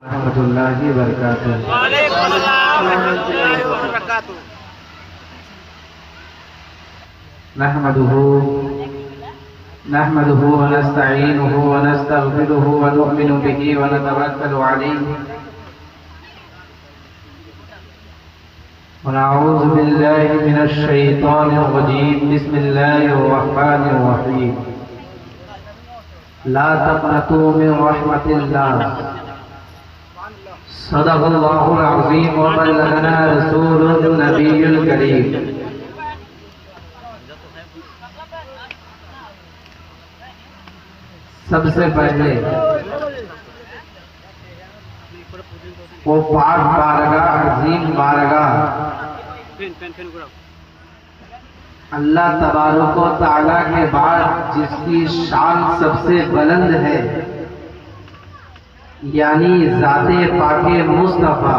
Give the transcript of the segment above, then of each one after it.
रहमतुल्लाहि व बरकातुहू। वालेकुम अस्सलाम व रहमतुल्लाहि व बरकातुहू। नहमदुहु व नस्तईनुहु व नस्तगफिरुहु व नु'मिनु बिही व नतवक्कलु अलैहि व नऊज़ु बिल्लाहि मिनश शैतानिर रजीम। बिस्मिल्लाहिर रहमानिर रहीम। ला तक़नतू मिन रहमतिल्लाह। सदक़ल्लाहुल अज़ीम व बल्लगना रसूलुन नबियुल करीम। सबसे पहले वो पाक बारगाह, अजीम बारगाह अल्लाह तबारक व तआला के बाद जिसकी शान सबसे बुलंद है, यानी ज़ाते पाके मुस्तफ़ा,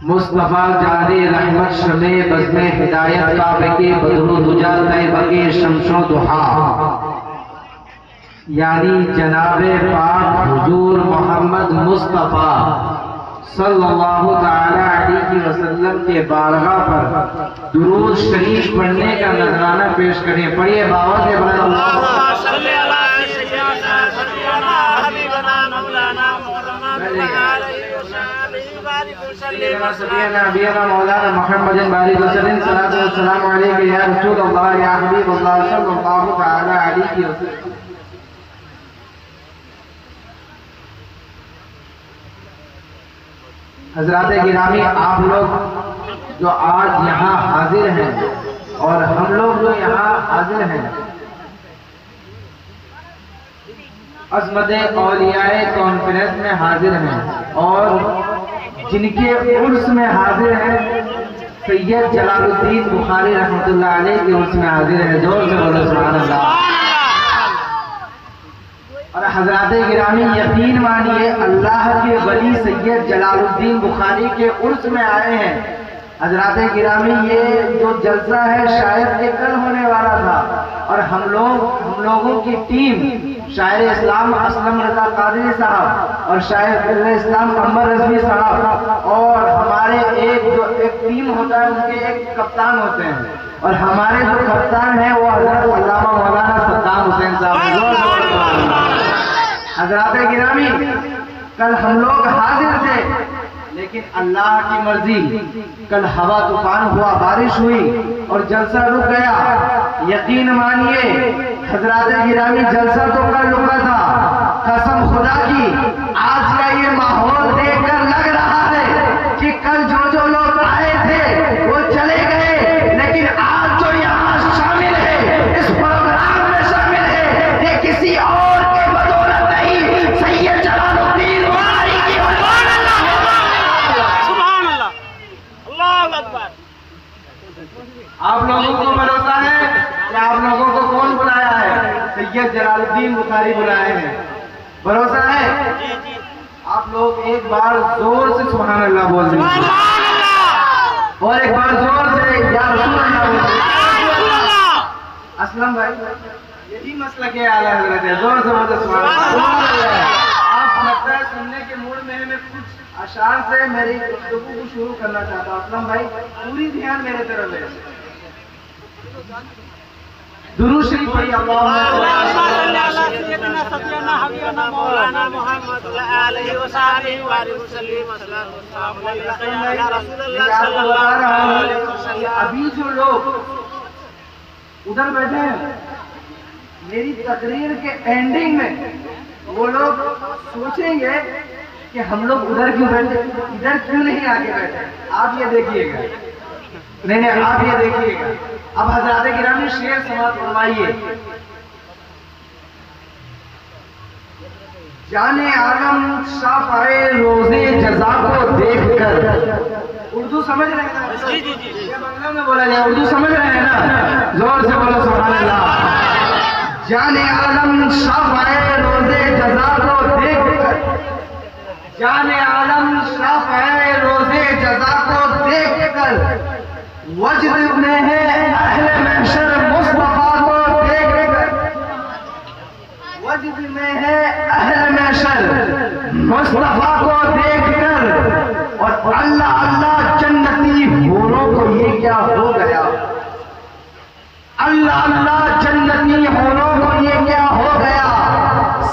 मुस्तफ़ा जाने रहमत शमे बज़्मे हिदायत काबे के बदरो दुजा तैबा के शम्सो दुहा, यानी जनाबे पाक हुजूर मोहम्मद मुस्तफ़ा सल्लल्लाहु तआला अलैहि वसल्लम के बारगाह पर दुरूद शरीफ पढ़ने का नजराना पेश करें। पढ़िए बाबा से मौलाना मोहम्मद बारिक वसल्लम सलातो व सलाम अलैका या रसूल अल्लाह या हबीब अल्लाह सल्लल्लाहु तआला अलैहि वसल्लम। हज़रात गिरामी, आप लोग जो आज यहाँ हाजिर हैं और हम लोग जो यहाँ हाजिर हैं, अज़मत औलियाए कॉन्फ्रेंस में हाजिर हैं और जिनके उर्स में हाजिर हैं सैयद जलालुद्दीन बुखारी रहमतुल्लाह अलैह के उर्स में हाजिर हैं। जोर से बोलो सुभान अल्लाह। और हज़रात गिरामी, यकीन मानिए अल्लाह के वली सैयद जलालुद्दीन बुखारी के उर्स में आए हैं। हज़रात गिरामी, ये जो जलसा है शायद ये कल होने वाला था और हम लोगों की टीम शायर इस्लाम असलम रज़ा कादरी साहब और शायर इस्लाम कमर रज़वी साहब और हमारे एक टीम होता है, उनके एक कप्तान होते हैं और हमारे जो कप्तान है वो हज़रत अल्लामा मौलाना सद्दाम हुसैन साहब। हज़रात गिरामी, कल हम लोग हाजिर थे लेकिन अल्लाह की मर्जी, कल हवा तूफान हुआ, बारिश हुई और जलसा रुक गया। यकीन मानिए हज़रात गिरामी, जलसा तो कल रुका था, कसम खुदा की आज का ये माहौल देखकर लग रहा है कि कल जो लोग आए थे वो चले गए, लेकिन आज जो यहाँ शामिल है, इस प्रोग्राम में शामिल है, ये किसी और के बदौलत नहीं, सैयद जलालुद्दीन बुखारी की बदौलत। सुभान अल्लाह, अल्लाहु अकबर। आप लोगों को भरोसा है कि आप लोगों को कौन बुलाया है? सैयद जलालुद्दीन बुखारी बुलाए हैं। भरोसा है? आप लोग एक बार जोर से सुभान अल्लाह बोल दीजिए और एक बार जोर से या रसूल अल्लाह बोल दीजिए। असलम भाई, यही मसला के आला हज़रत है, जोर से बोलो सुभान अल्लाह। आप लगता है सुनने के मूड में है, मैं कुछ अशार से मेरी गुफ्तगू को शुरू करना चाहता हूँ। असलम भाई, पूरी ध्यान मेरे तरफ है। दुरूद शरीफ पढ़िए। मौलाना मोहम्मद अलैहि वसल्लम। अभी जो लोग उधर बैठे हैं, मेरी तकरीर के एंडिंग में वो लोग सोचेंगे कि हम लोग उधर क्यों बैठे, इधर क्यों नहीं आगे बैठे। आप ये देखिएगा, नहीं आप ये देखिएगा। अब हज़रात गिरामी शेर समाअत फरमाइए। जाने आलम शाफ़ाए रोज़े जज़ा को देखकर, उर्दू समझ रहे हैं ना? जी जी जी, ये बांग्ला में बोला जाए, उर्दू समझ रहे हैं ना? जोर से बोलो सुभान अल्लाह। जाने आलम शाफ़ाए रोज़े जज़ा को देखकर, जाने आलम शाफ़ाए रोज़े जज़ा को देखकर वज्द में है अहले महशर मुस्तफ़ा को देखकर, वज्द में है अहल महशर मुस्तफा को देखकर और अल्लाह अल्लाह जन्नती होरों को ये क्या हो गया, अल्लाह अल्लाह जन्नती होरों को ये क्या हो गया।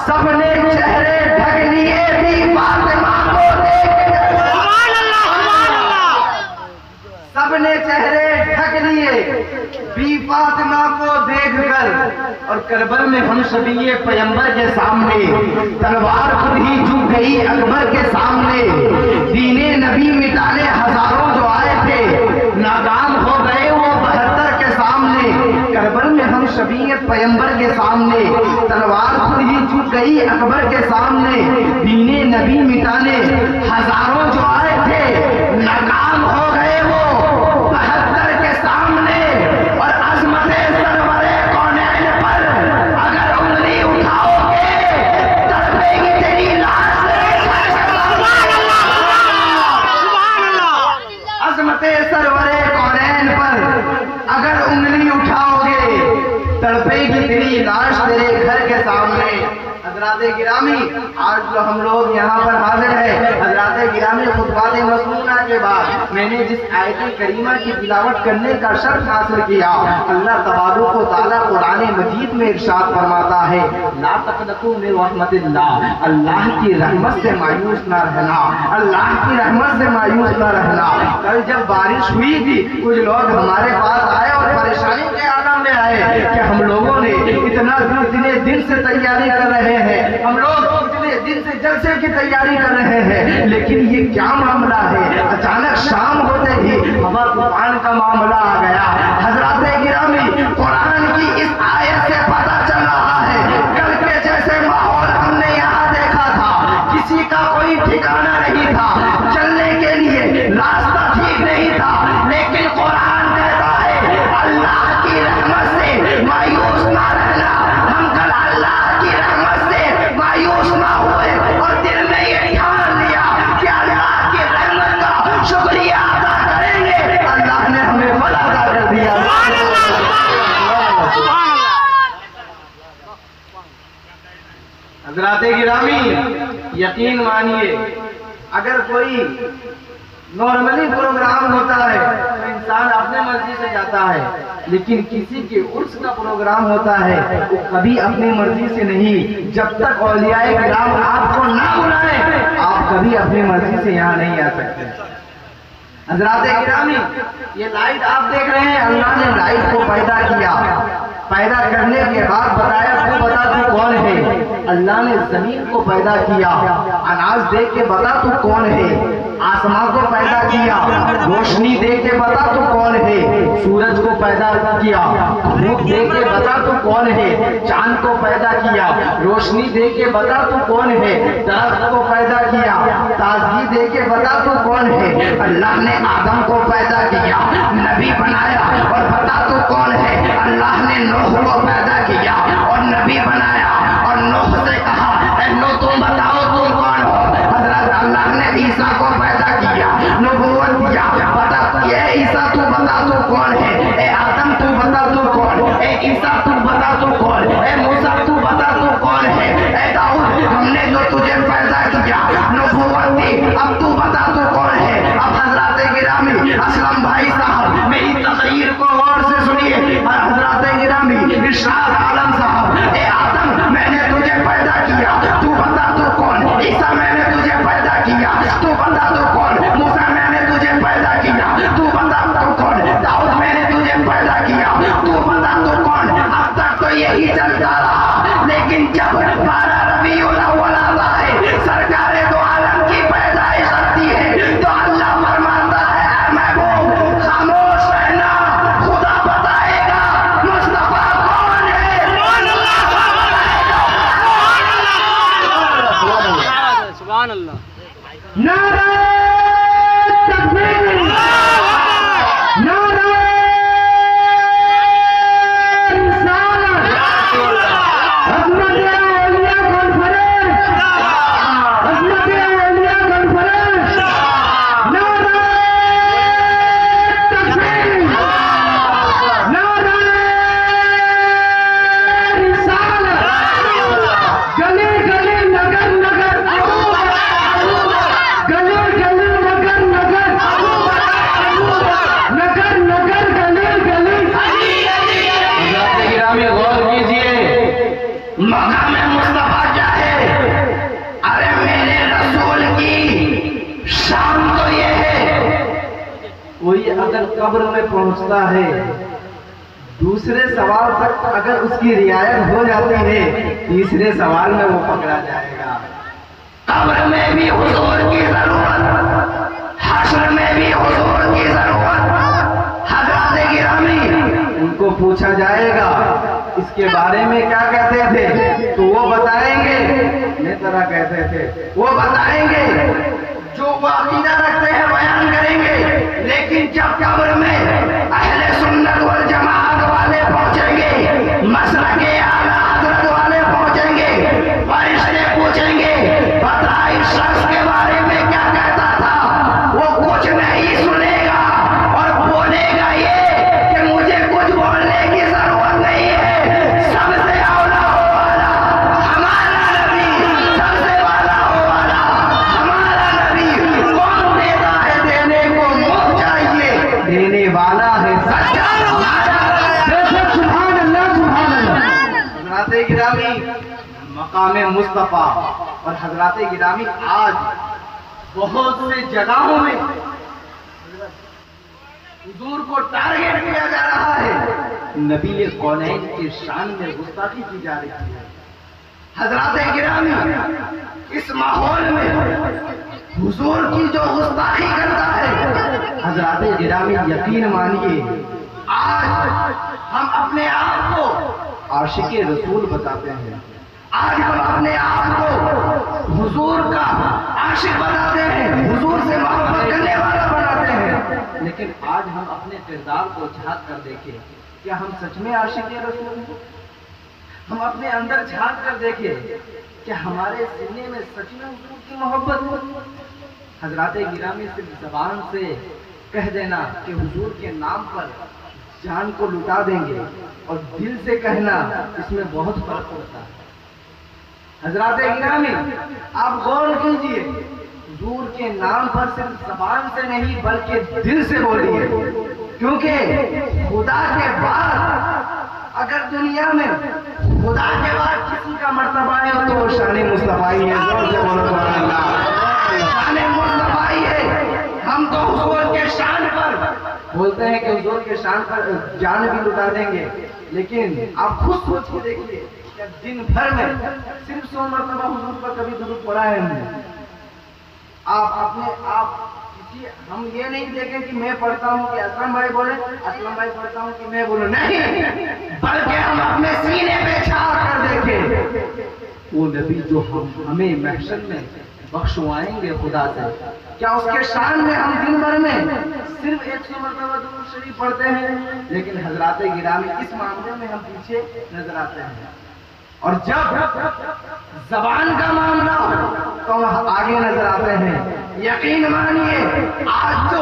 सबने चेहरे ढक लिए भी फातिमा को देखकर, सुभान अल्लाह, सुभान अल्लाह। सबने चेहरे ढक लिए भी फातिमा को देखकर। और करबल में हम सभी पैगंबर के सामने तलवार खुद ही झुक गई अकबर के सामने। दीने नबी मिटाने हजारों जो आए थे नाकाम हो गए वो 72 के सामने। करबल में हम सभी पैगंबर के सामने तलवार खुद ही झुक गई अकबर के सामने। दीने नबी मिटाने हजारों जो आए थे नाकाम हो गए वो 72 के सामने। और अजमते सरवरे कौनैन पर अगर उंगली उठाओगे तड़पेगी तेरी लाश। सुभान अल्लाह, सुभान अल्लाह। अजमते सरवरे कौनैन पर अगर उंगली उठाओगे तड़पेगी तेरी लाश तेरे घर के सामने। हजरात गिरामी, आज जो हम लोग यहाँ पर हाजिर है, हजरात गिरामी खुतबात मसनूना के बाद मैंने जिस आयत करीमा की तिलावत करने का शर्फ हासिल किया, अल्लाह तबारक व तआला कुरान मजीद में इरशाद फरमाता है, ला तक़नतू मिन रहमतिल्लाह, अल्लाह की रहमत से मायूस ना रहना, अल्लाह की रहमत से मायूस ना रहना। कल जब बारिश हुई थी कुछ लोग हमारे पास आए और परेशानी के आलम में आए कि हम लोगों ने इतने दिन से तैयारी कर रहे हैं, हम लोग इतने दिन से जलसे की तैयारी कर रहे हैं, लेकिन ये क्या मामला है। अचानक शाम होते ही हवा तूफान का मामला आ गया। हजरात गिरामी, कुरान की इस आयत से पता चल रहा है कल के जैसे माहौल हमने यहाँ देखा था, किसी का कोई ठिकाना नहीं था, चलने के लिए रास्ता ठीक नहीं था, लेकिन कुरान कहता है अल्लाह की रहमत से मायूस ना रहना। हम कल अल्लाह की रहमत से मायूस ना हुए और दिल में ये ठान लिया कि अल्लाह की रहमत का शुक्रिया अदा करेंगे। अल्लाह ने हमें फल अदा कर दिया। सुभान अल्लाह, सुभान अल्लाह। हजरात गिरामी, यकीन मानिए अगर कोई नॉर्मली प्रोग्राम होता है तो इंसान अपने मर्जी से जाता है, लेकिन किसी के उर्स का प्रोग्राम होता है वो कभी अपनी मर्जी से नहीं। जब तक औलियाए किराम आपको ना बुलाए आप कभी अपनी मर्जी से यहाँ नहीं आ सकते। हजरात गिरामी, ये लाइट आप देख रहे हैं, अल्लाह ने लाइट को पैदा किया, पैदा करने के बाद बताया तू बता तू कौन है। अल्लाह ने जमीन को पैदा किया, अनाज दे के बता तू कौन है। आसमान को पैदा किया, रोशनी दे के बता तू कौन है। सूरज को पैदा किया, धूप दे के बता तू कौन है। चांद को पैदा किया, रोशनी दे के बता तू कौन है। दरख्त को पैदा किया, ताजगी दे के बता तू कौन है। अल्लाह ने आदम को पैदा किया, नबी बनाया और बता तू कौन है। अल्लाह ने नूह को पैदा किया और नबी बनाया और नूह से कहा ऐ नूह तुम बताओ तुम कौन हो। हजरत अल्लाह ने ईसा को पैदा किया, नबूवत दिया, बता ये ईसा तू बता तू कौन है। ए आदम तू बता तू कौन, ए ईसा तू बता तू कौन, ए मूसा तू बता तू कौन है। ए दाऊद हमने जो तुझे पैदा किया नबूवत दी, अब तू बता तू कौन है। अब हजरत गिरामी असलम भाई साहब मेरी तकरीर को गौर से सुनिए। हजरत गिरामी इरशाद आलम साहब, ए आदम मैंने तुझे पैदा किया, तू बता तू कौन। ईसा मैंने तुझे पैदा किया, तू बता तू कौन। मूसा मैंने तुझे पैदा किया, तू बता तू कौन। दाऊद मैंने तुझे पैदा किया, तू बता तू कौन। अब तक तो यही चलता रहा, लेकिन जब 12 रबीउल अव्वल आता है, सरकारे दो आलम की पैदाइश आती है, तो अल्लाह फरमाता है महबूब खामोश रहना, खुदा बताएगा मुस्तफा कौन है। सुभान अल्लाह। नारे तकबीर, नारे रिसालत, हज़रत औलिया कॉन्फ्रेंस, हज़रत औलिया कॉन्फ्रेंस, नारे तकबीर, नारे रिसालत, गली गली अगर कब्र में पहुंचता है, दूसरे सवाल तक अगर उसकी रियायत हो जाती है, तीसरे सवाल में वो पकड़ा जाएगा। कब्र में भी हुजूर की जरूरत, हश्र में भी हुजूर की जरूरत। हज़रात गिरामी, उनको पूछा जाएगा इसके बारे में क्या कहते थे, तो वो बताएंगे इस तरह कहते थे, वो बताएंगे जो वो अकीदा रखते हैं बयान करेंगे। लेकिन जब कब्र में अहले सुन्नत वल जमाअत वाले पहुंचेंगे, मसलके आला हज़रत वाले पहुंचेंगे, फरिश्ते पूछेंगे बता इस शख्स के बारे में क्या कहता था, वो कुछ नहीं सुनेगा और बोलेगा ये कि मुझे कुछ बोलने की जरूरत नहीं है। सबसे औला हो वाला हमारा नबी, सबसे वाला हो वाला हमारा नबी। कौन देता है देने को मुझ चाहिए, देने वाला है सच्चा हमारा। सुभान अल्लाह, सुभान अल्लाह। हज़रात गिरामी, मकाम मुस्तफ़ा और हज़रात गिरामी आज बहुत से जगहों में हुजूर को टारगेट किया जा रहा है। नबी कौनैन के शान में गुस्ताखी की जा रही है। हज़रात गिरामी, इस माहौल में हुजूर की जो गुस्ताखी करता है, हज़रात गिरामी यकीन मानिए, आज हम अपने आप को आशिक रसूल बताते हैं, आज हम अपने आप को हुजूर का आशिक बनाते हैं, हुजूर से मोहब्बत करने वाला बनाते हैं। लेकिन आज हम अपने किरदार को झांक कर देखें, क्या हम सच में आशिक रसूल हैं? हम अपने अंदर झांक कर देखें, क्या हमारे सीने में सच में हुजूर की मोहब्बत? हज़रात गिरामी, सिर्फ ज़बान से कह देना कि हुजूर के नाम पर जान को लुटा देंगे और दिल से कहना, इसमें बहुत फर्क होता है। हज़रात गिरामी, आप गौर कीजिए, हुजूर के नाम पर सिर्फ ज़बान से नहीं बल्कि दिल से बोलिए, क्योंकि खुदा के बाद अगर दुनिया में खुदा के बाद किसी का मर्तबा है तो वो शान मुस्तफ़ा ही है। जोर से बोलो सुभान अल्लाह। शान मुस्तफ़ा ही है। हम तो हुजूर के शान पर बोलते हैं कि हुजूर के शान पर जान भी लुटा देंगे, लेकिन आप खुद सोच के देखिए, क्या दिन भर में सिर्फ 100 मरतबा हुजूर पर कभी दुरूद पढ़ा है हमने? आप अपने आप किसी, हम ये नहीं देखें कि मैं पढ़ता हूँ कि असलम भाई बोले, असलम भाई पढ़ता हूँ कि मैं बोलूँ, नहीं, बल्कि हम अपने सीने पे झांक कर देखें वो नबी जो हमें महशर में बख्शवाएंगे खुदा से, क्या उसके शान में हम दिन भर में सिर्फ 100 मरतबा दुरूद शरीफ पढ़ते हैं? लेकिन हज़रात गिरामी, इस मामले में हम पीछे नजर आते हैं, और जब जबान का मामला हो तो हम आगे नजर आते हैं। यकीन मानिए, आज तो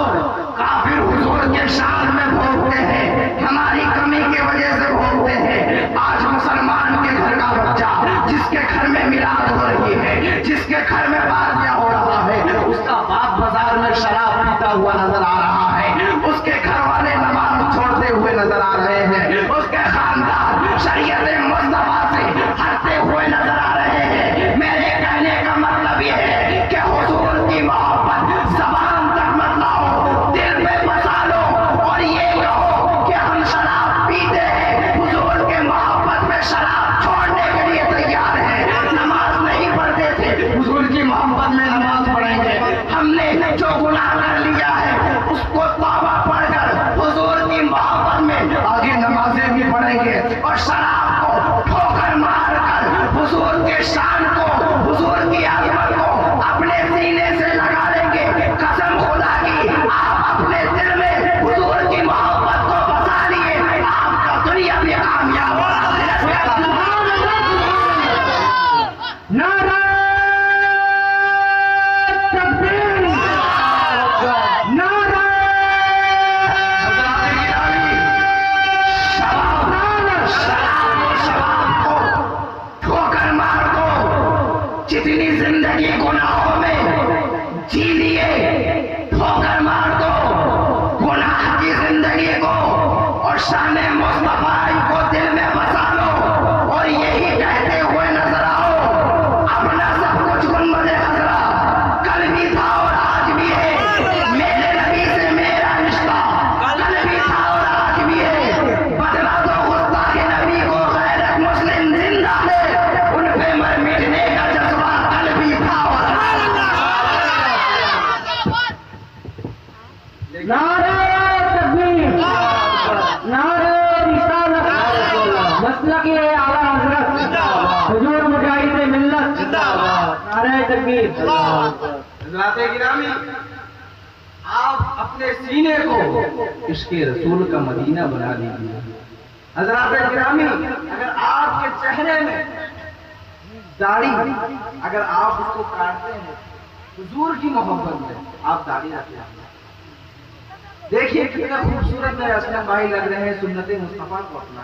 काफिर हुजूर के शान में भोगते हैं, हमारी कमी की वजह से भोगते हैं। आज मुसलमान के घर का बच्चा, जिसके घर में मिलाद हो रही है, जिसके घर में बातिया हो रहा है, उसका बाप बाजार में शराब पीता हुआ नजर आ रहा है, उसके घर वाले नमाज छोड़ते हुए नजर आ रहे हैं, उसके खानदान शरीयत मुस्तफा से हटते हुए नजर आ रहे हैं। मेरे कहने का मतलब यह है कि हुजूर की मोहब्बत जबान तक मत लाओ, दिल में बसा लो और ये कहो कि हम शराब पीते हैं, हुजूर के मोहब्बत में शराब छोड़ने के लिए तैयार हैं। नमाज नहीं पढ़ते थे, हुजूर की मोहब्बत में नमाज पढ़ेंगे। हमने जो गुनाह कर लिया है उसको तौबा पढ़कर हुजूर की मोहब्बत में आगे नमाजें भी पढ़ेंगे, और शराब को ठोकर मारकर हुजूर के शान को, हुजूर की आज़मत को अपने सीने से लगा लेंगे। कसम खुदा की, आप अपने दिल में हुजूर की मोहब्बत को बसा लिए, आपका दुनिया में कामयाब होगा। जितनी जिंदगी गुनाहों में जी लिए, ठोकर मार दो गुनाह की जिंदगी को और शान मुस्तफा को दिल में बसा लो, और यही कहते हुए नजर आओ, अपना सब कुछ गुंबद खजरा कल भी था और आज भी है, मेरे नबी से मेरा रिश्ता नारे तकबीर। हज़रात गिरामी, आप अपने सीने को इसके रसूल का मदीना बना लीजिए। हज़रात गिरामी, अगर आपके चेहरे में दाढ़ी अगर आप उसको काटते हैं हुजूर की मोहब्बत में, आप दाढ़ी रखते हैं, देखिए कितना खूबसूरत है असलम भाई लग रहे हैं सुन्नत मुस्तफा को अपना।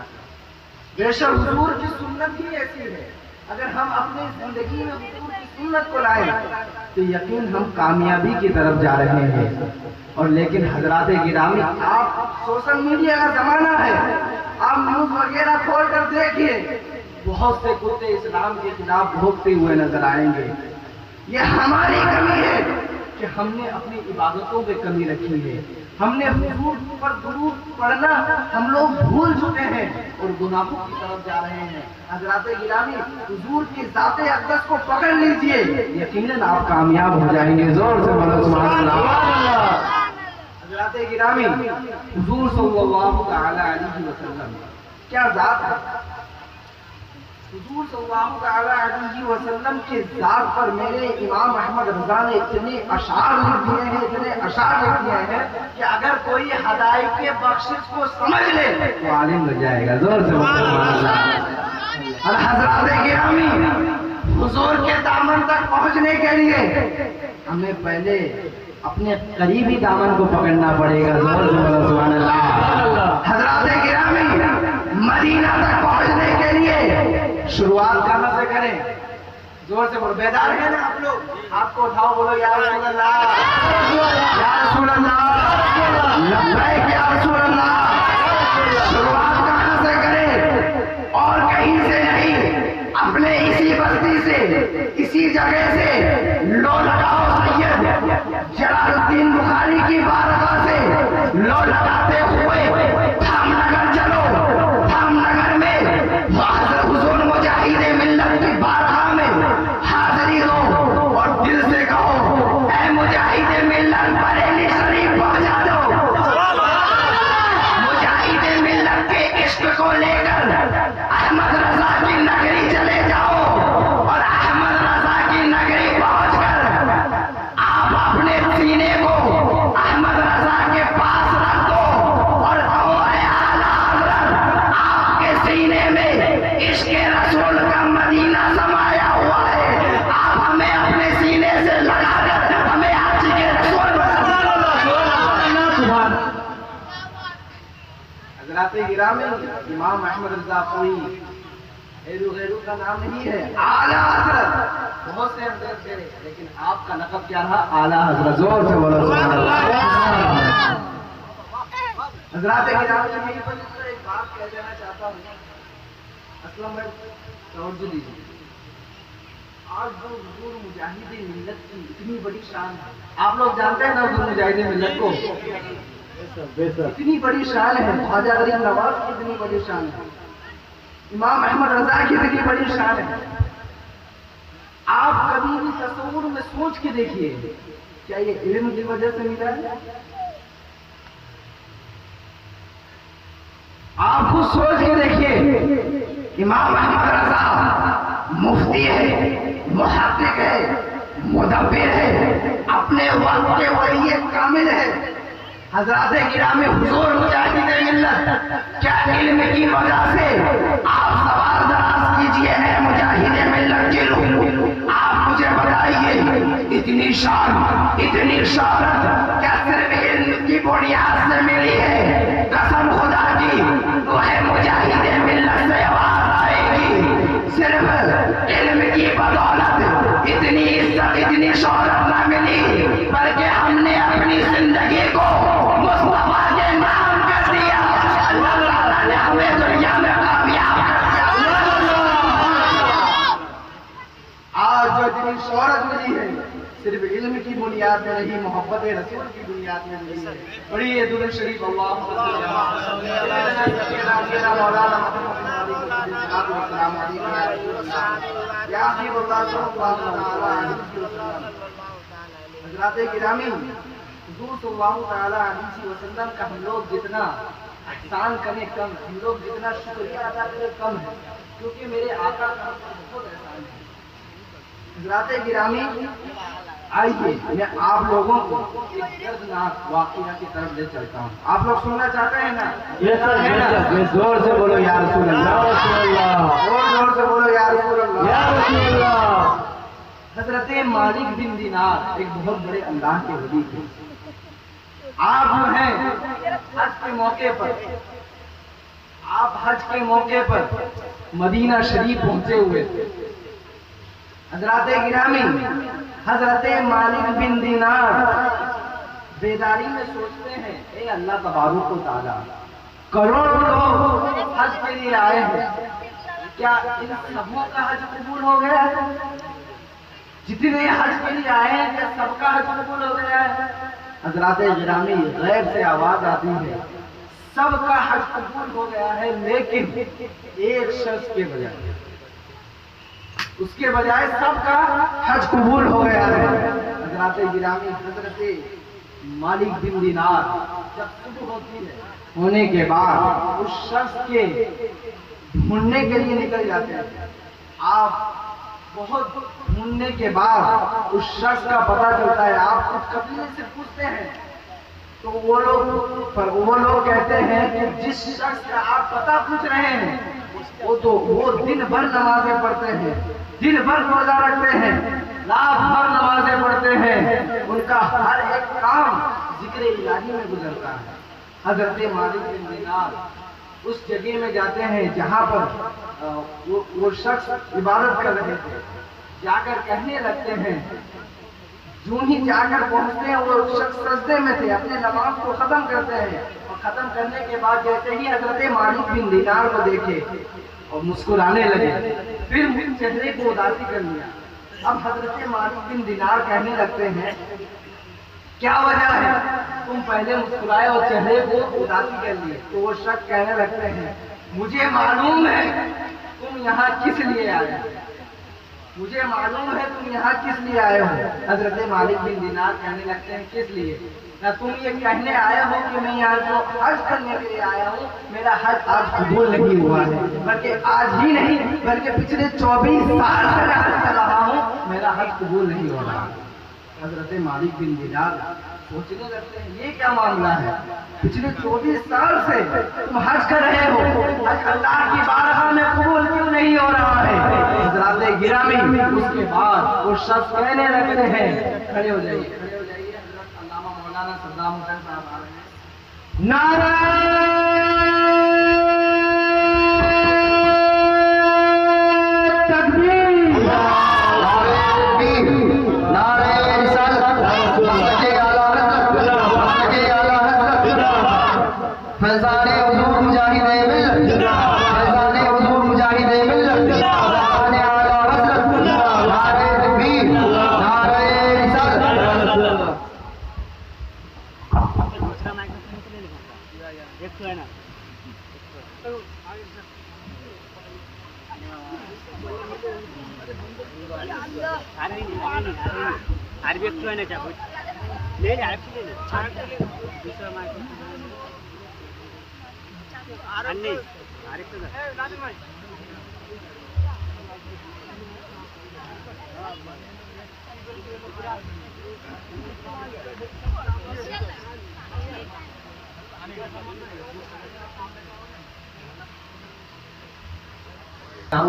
बेशक हुजूर की सुन्नत ही ऐसी है, अगर हम अपनी जिंदगी में हुजूर की सुन्नत को लाएं तो यकीन हम कामयाबी की तरफ जा रहे हैं। और लेकिन हजरात गिरामी, आप सोशल मीडिया का जमाना है, आप न्यूज वगैरह खोल कर देखिए, बहुत से कुत्ते इस्लाम के खिलाफ भोगते हुए नजर आएंगे। ये हमारी कमी है कि हमने अपनी इबादतों पे कमी रखी है, हमने हुजूर पर दुरूद पढ़ना हम लोग भूल चुके हैं और गुनाहों की तरफ जा रहे हैं। हजरात गिरामी, हुजूर की ज़ाते अक़दस को पकड़ लीजिए, यकीनन आप कामयाब हो जाएंगे। जोर से बोलो सुभान अल्लाह। हजरात गिरामी, हुजूर सल्लल्लाहु तआला अलैहि वसल्लम क्या ज़ात है। हुजूर सल्लल्लाहु तआला अलैहि वसल्लम के ज़ात पर मेरे इमाम अहमद रज़ा ने इतने अशार लिख दिए हैं, इतने अशार लिख दिए हैं कि अगर कोई हदायत के बख्शिश को समझ ले तो आलिम हो जाएगा। जोर से सुभान अल्लाह। और हज़रात गिरामी, हुजूर के दामन तक पहुंचने के लिए हमें पहले अपने करीबी दामन को पकड़ना पड़ेगा। जोर से बोलो सुभान अल्लाह। हज़रात गिरामी, मदीना तक पहुंचने के लिए शुरुआत कहां से करें। जोर से बोलो, बेदार है ना आप लोग, आपको उठाओ, बोलो या रसूल अल्लाह, या रसूल अल्लाह, लब्बैक या रसूल अल्लाह। शुरुआत कहां से करें और कहीं से नहीं, अपने इसी बस्ती से, इसी जगह से लो लगाओ सैयद जलालुद्दीन बुखारी की बारगाह से लो लगाते हुए धामनगर चलो। धामनगर में हुजूर मुजाहिदे मिल्लत की बारगाह में हाजिरी दो और दिल से कहो, ऐ मुजाहिदे मिल्लत बरेली शरीफ पहुंचा दो। मुजाहिदे मिल्लत के इश्क को लेकर अहमद रजा की नगरी चले जाओ और अहमद रजा की नगरी पहुंचकर आप अपने सीने को अहमद रजा के पास रख दो और कहो, ऐ आला हज़रत, आपके सीने में इश्क़ रसूल का मदीना समाया हुआ है, आप हमें अपने सीने से लगाकर हमें आशिक़ रसूल हज़रात गिरामी, इमाम अहमद रज़ा कोई गैरू का नाम नहीं है, आला हज़रत। बहुत से हज़रत थे, लेकिन आपका लक़ब क्या रहा, आला हज़रत। जोर से बोलो सुभान अल्लाह। हज़रात गिरामी, मैं एक बात कह देना चाहता हूँ, असलम भाई तवज्जो दीजिए। आज जो हुजूर मुजाहिदे मिल्लत की इतनी बड़ी शान है, आप लोग जानते हैं ना हुजूर मुजाहिदे मिल्लत को, इतनी बड़ी शान है, ख्वाजा गरीब नवाज की इतनी बड़ी शान है, इमाम अहमद रजा की इतनी बड़ी शान है। आप कभी भी तस्वुर में सोच के देखिए, क्या ये इल्म की वजह से मिला है। आप खुद सोच के देखिए, इमाम अहमद रजा मुफ्ती है, मुहक्किक है, मुदब्बिर है, अपने वक्त के वली कामिल है। हज़रात गिरामी, हुजूर मुजाहिदे मिल्लत क्या इल्म की वजह से, आप सवाल दराज कीजिए, है मुजाहिदे मिल्लत के लोग, आप मुझे बताइए, इतनी शान, इतनी शोहरत क्या सिर्फ इल्म की बुनियाद से मिली है। कसम खुदा की, वो है मुजाहिदे मिल्लत से आवाज आएगी, सिर्फ इल्म की बदौलत इतनी इज्जत, इतनी शोहरत न मिली, बल्कि हमने अपनी जिंदगी को मुस्तफा के नाम कर दिया। अल्लाह ताला ने हमें दुनिया में कामयाब कर दिया। आज जो इतनी शोहरत मिली है, सिर्फ इल्म की बुनियाद में नहीं, मोहब्बत रसूल की बुनियाद में मिली है। पढ़िए दुरूद शरीफ, हज़रात गिरामी, हुजूर सल्लल्लाहु तआला अलैहि वसल्लम का हम लोग जितना एहसान करें कम, हम लोग जितना शुक्रिया अदा करें कम है, क्योंकि मेरे आका का बहुत एहसान है। हज़रात गिरामी, आइए मैं आप लोगों को एक दर्दनाक वाक़या की तरफ ले चलता हूँ। आप लोग सुनना चाहते हैं ना? जोर से बोलो या रसूल अल्लाह, और जोर से बोलो या रसूल या अल्लाह। रसूल अल्लाह। हजरत मालिक बिन दिनार एक बहुत बड़े अल्लाह के वली थे। आप जो हैं हज के मौके पर, आप हज के मौके पर मदीना शरीफ पहुंचे हुए थे। हजरत गिरामी, हजरत मालिक बिन दिनार बेदारी में सोचते हैं, ए अल्लाह तबारुक व तआला, करोड़ों लोग हज के लिए आए हैं, क्या इन सबों का हज कबूल हो गया है? जितने हज के लिए आए हैं क्या सबका हज कबूल हो गया है? हजरत गिरामी गैब से आवाज आती है, सबका हज कबूल हो गया है, लेकिन एक शख्स के बजाय, उसके बजाय सबका हज कबूल हो गया है। हजरत गिरामी, हजरत मालिक बिन दिनार जब सुबह होती है होने के बाद उस शख्स के ढूंढने के लिए निकल जाते हैं। आप बहुत ढूंढने के बाद उस शख्स का पता चलता है। आप कुछ कबीले से पूछते हैं तो वो लोग कहते हैं कि जिस शख्स का आप पता पूछ रहे हैं वो दिन भर नमाजें पढ़ते हैं, दिन भर रोजा रखते हैं, रात भर नमाजें पढ़ते हैं, उनका हर एक काम जिक्र इलाही में गुजरता है। हजरत मालिक बिन दिनार उस जगह में जाते हैं जहाँ पर वो शख्स इबादत कर रहे थे। जाकर कहने लगते हैं, यूं ही जाकर पहुंचते हैं, वो शख्स सजदे में थे, अपने नमाज को खत्म करते हैं और खत्म करने के बाद जैसे ही हजरत मालिक बिन दिनार को देखे और मुस्कुराने लगे, फिर चेहरे को उदासी कर लिया। अब हजरत मालिक बिन दिनार कहने लगते हैं, क्या वजह है तुम पहले मुस्कुराए और चेहरे को उदासी कर लिए? तो वो शख्स कहने लगते हैं, मुझे मालूम है तुम यहाँ किस लिए आए हो, मुझे मालूम है तुम यहाँ किस लिए आए हो। हजरत मालिक बिन दिनार कहने लगते हैं, किस लिए? ना तुम ये कहने आए हो कि मैं यहाँ जो हज करने के लिए आया हूँ, मेरा हज आज कबूल नहीं हुआ है, बल्कि आज ही नहीं बल्कि पिछले 24 साल से मैं हज कर रहा हूँ, मेरा हज कबूल नहीं हो रहा। हजरत मालिक बिन दिनार सोचने लगते हैं, ये क्या मामला है? पिछले 24 साल से तुम हज कर रहे हो, हज अल्लाह की बारगाह में कबूल क्यों नहीं हो रहा है? हजरत गिरामी उसके बाद वो शख्स कहने लगते हैं, खड़े हो जाइए, खड़े हो जाइए। हजरत अल्लामा मौलाना सद्दाम हुसैन साहब आ रहे हैं। नारा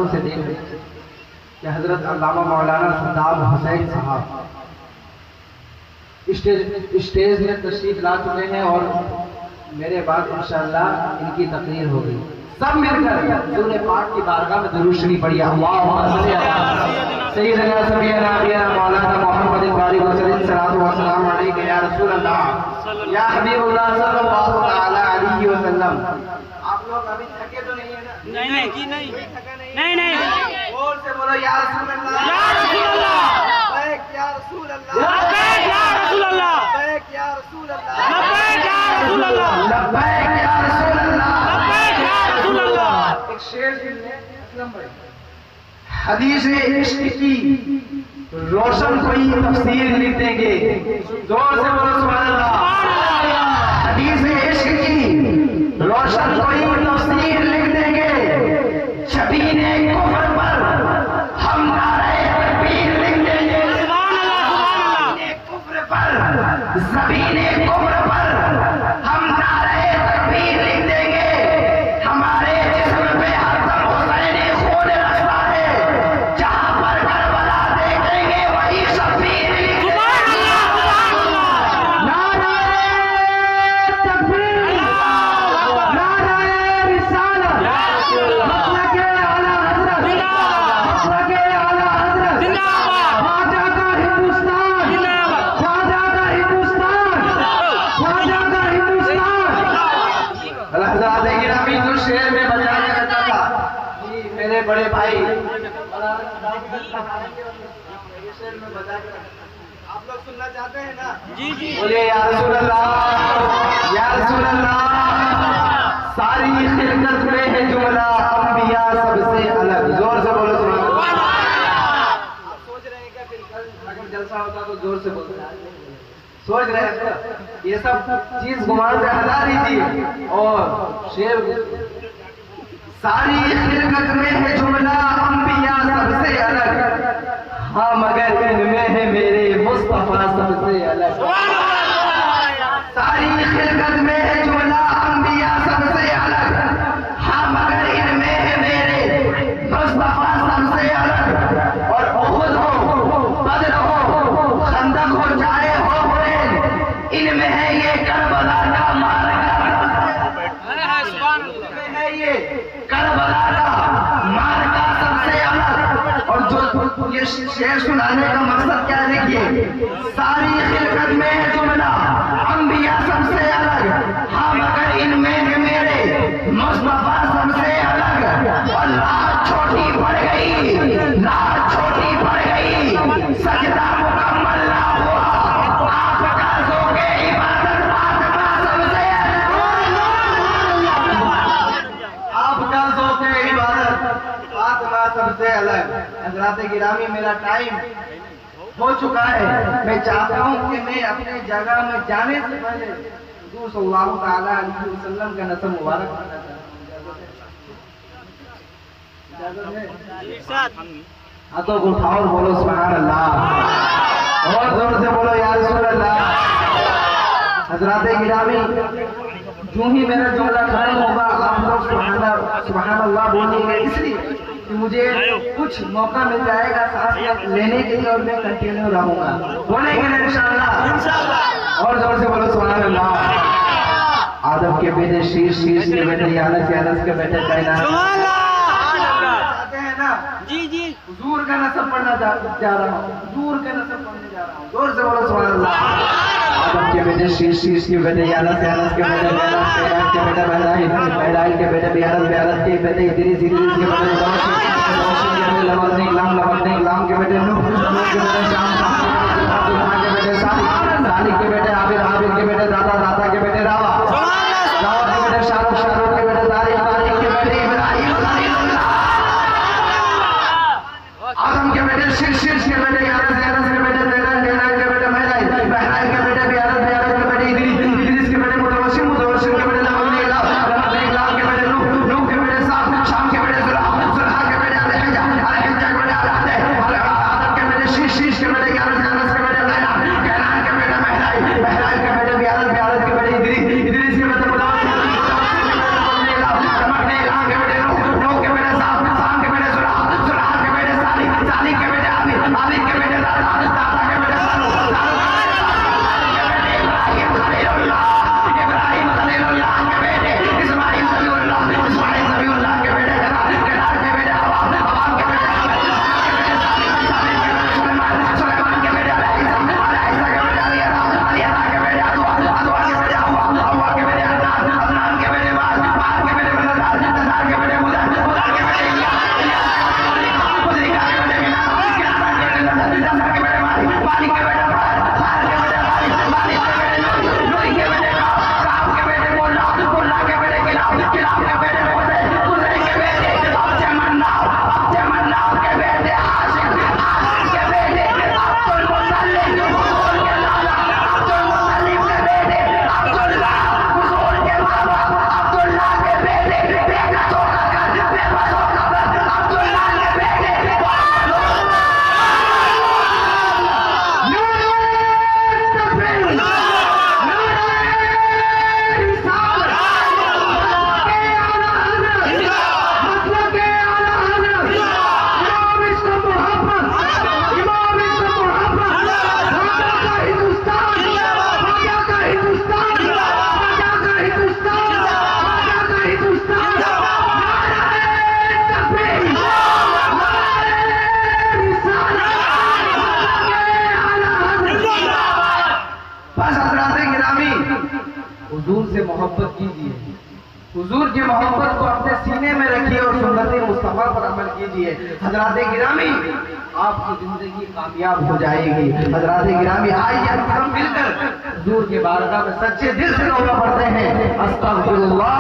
से देख रहे कि हजरत अल्लामा मौलाना सद्दाम हुसैन साहब स्टेज में तशरीफ ला चुके हैं और मेरे बाद इंशाअल्लाह इनकी तकरीर हो गई। सब मिलकर सूरह पाक की बारगाह में दुरूद शरीफ पढ़िए। अल्लाहुम्मा सल्ली अला सय्यिदना सबियना नबियना मौलाना मुहम्मद बारिक वसल्लम सलातु व सलाम अलैका या रसूल अल्लाह या हबीबुल्लाह सल्लल्लाहु तआला अलैहि वसल्लम। आप लोग अभी थके तो नहीं है ना? नहीं जी नहीं, नहीं नहीं, जोर से बोलो या रसूल अल्लाह, या रसूल अल्लाह, लब्बैक या रसूल अल्लाह, लब्बैक या रसूल अल्लाह, लब्बैक या रसूल अल्लाह, लब्बैक या रसूल अल्लाह, लब्बैक या रसूल अल्लाह, लब्बैक या रसूल अल्लाह। एक शेर सुनिए असलम भाई। हदीस इश्क की रोशन कोई तफसीर लिख देंगे, जोर से बोलो सुभान अल्लाह। हदीस इश्क की रोशन कोई तफसीर लिख देंगे, शबीने कुफ्र पर हम नारे तकबीर लिख डिटेल में बता के आप लोग सुनना चाहते हैं ना? जी जी बोलिए या रसूल अल्लाह, या रसूल अल्लाह। सारी खिलकत में है जुमला अंबिया सबसे अलग। जोर से बोलो सुभान अल्लाह। आप सोच रहे हैं क्या फिर कल अगर जलसा होता तो जोर से बोलते हैं? सोच रहे हैं तो ये सब चीज गुमान से हटा दीजिए और शेर सारी खिलकत में है जुमला अंबिया सबसे अलग, हाँ मगर इनमें है मेरे मुस्तफा सबसे अलग। सारी खिलकत में है जुमला अंबिया सबसे अलग, हाँ मगर इनमें है मेरे मुस्तफा सबसे अलग। और उहुद हो, बद्र हो, खंदक हो, चाहे हो हुनैन, इनमें है ये करबला का मार्का, इनमें है ये करबला का मार्का सबसे अलग। और जो ये शेर सुनाने का मकसद क्या है देखिए, सारी खिलकत में है जुमला अंबिया सबसे अलग, हाँ मगर इनमें है मेरे मुस्तफा सबसे अलग। और रात छोटी पड़ गई, रात छोटी पड़ गई, सजदा मुकम्मल ना हुआ, आपका ज़ौक़े इबादत फातिमा सबसे अलग, आपका ज़ौक़े इबादत फातिमा सबसे अलग। हज़रात गिरामी, मेरा टाइम हो चुका है। मैं चाहता हूँ कि मैं अपने जगह में जाने से पहले हुज़ूर सल्लल्लाहु तआला अलैहि वसल्लम का नस्ब मुबारक करना चाहता हूँ। हाथों को उठाओ और बोलो सुभान अल्लाह, और जोर से बोलो या रसूल अल्लाह। हज़रात गिरामी, यूं ही मेरा जुमला खत्म होगा, आप लोग सुभान अल्लाह बोलिएगा, इसलिए कि मुझे कुछ मौका मिल जाएगा सांस लेने के लिए और मैं कंटिन्यू रहूंगा। बोलेंगे ना इंशाअल्लाह, और जोर से बोलो सुभान अल्लाह। आदम के बेटे शीश, शीश के बेटे यानस, यानस के बेटे कायनात। आते हैं ना? जी जी हुजूर का नस्ब पढ़ना जा रहा हूँ, हुजूर का नस्ब पढ़ने जा रहा हूँ। जोर से बोलो सुभान अल्लाह। आदम के बेटे शीश, शीश के बेटे यानस, यानस के बेटे कायनात, कायनात के बेटे बहराइल, बहराइल के बेटे बियारत, बियारत के बेटे इदरीस, इदरीस के बेटे लाम के बेटे नूह, नूह के बेटे शाम, के बेटे सालिक, सालिक के बेटे आबिर, आबिर के बेटे दाता, दाता के बेटे रावा, रावा के बेटे शाहरुख, शाहरुख के बेटे तारिक, तारिक के बेटे इब्राहिम, आदम के बेटे शीश, शीश के बेटे यानस, यानस के बेटे कैनान, कैनान के बेटे बहराइल, बहराइल के बेटे बियारत, बियारत के बेटे इदरीस, इदरीस के बेटे मुतवस्सिम, मुतवस्सिम के बेटे लमक, इकलाम के बेटे नूह, नूह के बेटे शाम, शाम के बेटे सुलह, सुलह के बेटे अलहिज्जा, अलहिज्जा के बेटे आदम के बेटे शीश, शीश के बेटे यानस, यानस के बेटे कैनान, कैनान के बेटे बहराइल, बहराइल के बेटे बियारत, बियारत के बेटे इदरीस, इदरीस के बेटे मुतवस्सिम, मुतवस्सिम के बेटे लमक, इकलाम के बेटे नूह, नूह के बेटे शाम, शाम के बेटे सुलह, सुलह के बेटे सालिक, सालिक के बेटे आबिद, आबिद के बेटे दाता, दाता के बेटे सालू, सालू के बेटे इब्राहिम खलीलुल्लाह, इब्राहिम खलीलुल्लाह के बेटे इस्माइल ज़बीहुल्लाह, इस्माइल ज़बीहुल्लाह के बेटे केदार, केदार के बेटे अवाम, अवाम के बेटे सुलेमान, सुलेमान के बेटे अलैहिस्सा, अलैहिस्सा के बेटे अलियरा, अलियरा के बेटे अदवा, अदवा के बेटे अव्वा, अव्वा के बेटे अदनान, अदनान के बेटे बाल, बाल के बेटे नज़ार, नज़ार के बेटे मुदर, मुदर के बेटे इलियास, इलियास के बेटे मुदरिका के बेटे किनारा, किनारा के बेटे नज़र, नज़र के बेटे मालिक, मालिक के बेटे बाल, बाल के बेटे मालिक, मालिक के बेटे नूरी, नूरी के बेटे काब, काब के बेटे मुल्ला, मुल्ला के बेटे किलाब, किलाब के बेटे हुसैन, हुसैन के बेटे अब्दे मन्नान, अब्दे मन्नान के बेटे हाशिम, हाशिम के बेटे अब्दुल मुत्तलिब, हुजूर के लाला, अब्दुल मुत्तलिब के बेटे अब्दुल्लाह, हुजूर के बाबा अब्दुल्लाह के बेटे बेटा होकर, बेटा होकर अब्दुल्लाह के बेटे हुजूर से मोहब्बत कीजिए, हुजूर की मोहब्बत को अपने सीने में रखिए और सुन्नत मुस्तफा पर अमल कीजिए। हजरात गिरामी, आपकी जिंदगी कामयाब हो जाएगी। हजरात गिरामी, आइए हम सब मिलकर हुजूर के बारगाह में सच्चे दिल से तौबा पढ़ते हैं। अस्तगफिरुल्लाह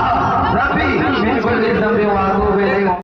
रब्बी मिन कुल्ली ज़ंबिन व अतूबु इलैह।